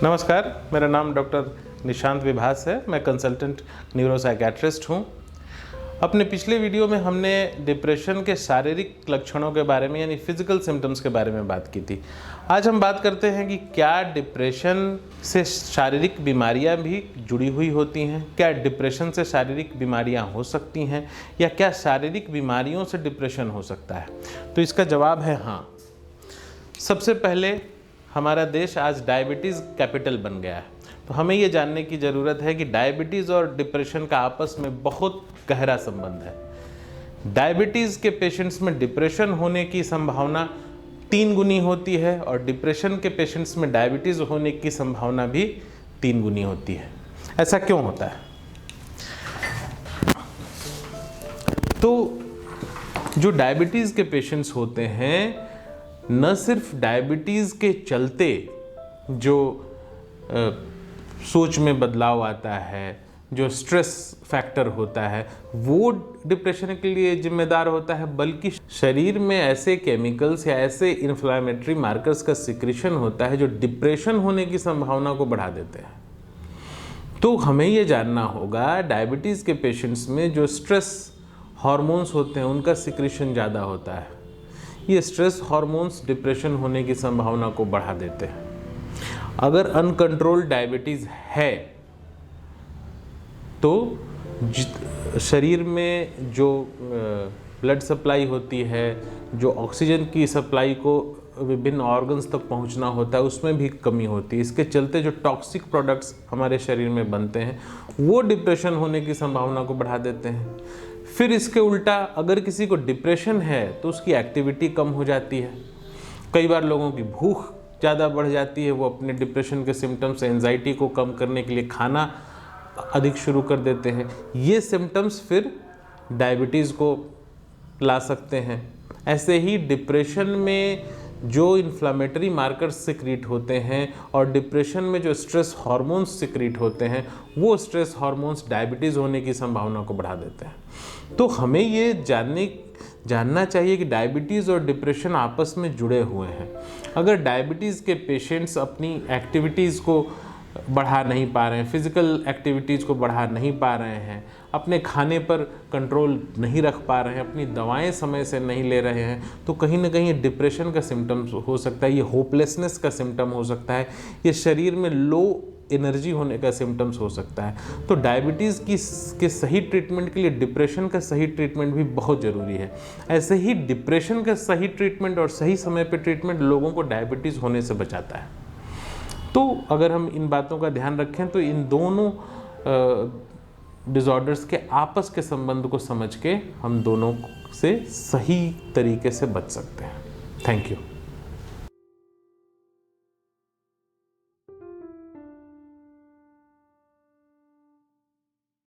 नमस्कार, मेरा नाम डॉक्टर निशांत विभास है। मैं कंसल्टेंट न्यूरोसाइकियाट्रिस्ट हूँ। अपने पिछले वीडियो में हमने डिप्रेशन के शारीरिक लक्षणों के बारे में यानी फिजिकल सिम्टम्स के बारे में बात की थी। आज हम बात करते हैं कि क्या डिप्रेशन से शारीरिक बीमारियां भी जुड़ी हुई होती हैं, क्या डिप्रेशन से शारीरिक बीमारियां हो सकती हैं या क्या शारीरिक बीमारियों से डिप्रेशन हो सकता है। तो इसका जवाब है हाँ। सबसे पहले हमारा देश आज डायबिटीज़ कैपिटल बन गया है, तो हमें ये जानने की ज़रूरत है कि डायबिटीज़ और डिप्रेशन का आपस में बहुत गहरा संबंध है। डायबिटीज़ के पेशेंट्स में डिप्रेशन होने की संभावना 3 गुनी होती है और डिप्रेशन के पेशेंट्स में डायबिटीज़ होने की संभावना भी 3 गुनी होती है। ऐसा क्यों होता है? तो जो डायबिटीज़ के पेशेंट्स होते हैं, न सिर्फ डायबिटीज़ के चलते जो सोच में बदलाव आता है, जो स्ट्रेस फैक्टर होता है वो डिप्रेशन के लिए जिम्मेदार होता है, बल्कि शरीर में ऐसे केमिकल्स या ऐसे इन्फ्लामेटरी मार्कर्स का सिक्रीशन होता है जो डिप्रेशन होने की संभावना को बढ़ा देते हैं। तो हमें ये जानना होगा डायबिटीज़ के पेशेंट्स में जो स्ट्रेस हार्मोन्स होते हैं उनका सिक्रीशन ज़्यादा होता है। ये स्ट्रेस हार्मोन्स डिप्रेशन होने की संभावना को बढ़ा देते हैं। अगर अनकंट्रोल्ड डायबिटीज़ है तो शरीर में जो ब्लड सप्लाई होती है, जो ऑक्सीजन की सप्लाई को विभिन्न ऑर्गन्स तक पहुंचना होता है, उसमें भी कमी होती है। इसके चलते जो टॉक्सिक प्रोडक्ट्स हमारे शरीर में बनते हैं वो डिप्रेशन होने की संभावना को बढ़ा देते हैं। फिर इसके उल्टा अगर किसी को डिप्रेशन है तो उसकी एक्टिविटी कम हो जाती है। कई बार लोगों की भूख ज़्यादा बढ़ जाती है, वो अपने डिप्रेशन के सिम्टम्स एंजाइटी को कम करने के लिए खाना अधिक शुरू कर देते हैं। ये सिम्टम्स फिर डायबिटीज़ को ला सकते हैं। ऐसे ही डिप्रेशन में जो इन्फ्लामेटरी मार्कर्स सिक्रीट होते हैं और डिप्रेशन में जो स्ट्रेस हार्मोन्स सिक्रीट होते हैं वो स्ट्रेस हार्मोन्स डायबिटीज़ होने की संभावना को बढ़ा देते हैं। तो हमें ये जानना चाहिए कि डायबिटीज़ और डिप्रेशन आपस में जुड़े हुए हैं। अगर डायबिटीज़ के पेशेंट्स अपनी एक्टिविटीज़ को बढ़ा नहीं पा रहे हैं, फिज़िकल एक्टिविटीज़ को बढ़ा नहीं पा रहे हैं, अपने खाने पर कंट्रोल नहीं रख पा रहे हैं, अपनी दवाएं समय से नहीं ले रहे हैं, तो कहीं ना कहीं डिप्रेशन का सिम्टम हो सकता है, ये होपलेसनेस का सिम्टम हो सकता है, ये शरीर में लो एनर्जी होने का सिम्टम्स हो सकता है। तो डायबिटीज़ के सही ट्रीटमेंट के लिए डिप्रेशन का सही ट्रीटमेंट भी बहुत ज़रूरी है। ऐसे ही डिप्रेशन का सही ट्रीटमेंट और सही समय पर ट्रीटमेंट लोगों को डायबिटीज़ होने से बचाता है। तो अगर हम इन बातों का ध्यान रखें तो इन दोनों डिसऑर्डर्स के आपस के संबंध को समझ के हम दोनों से सही तरीके से बच सकते हैं। Thank you.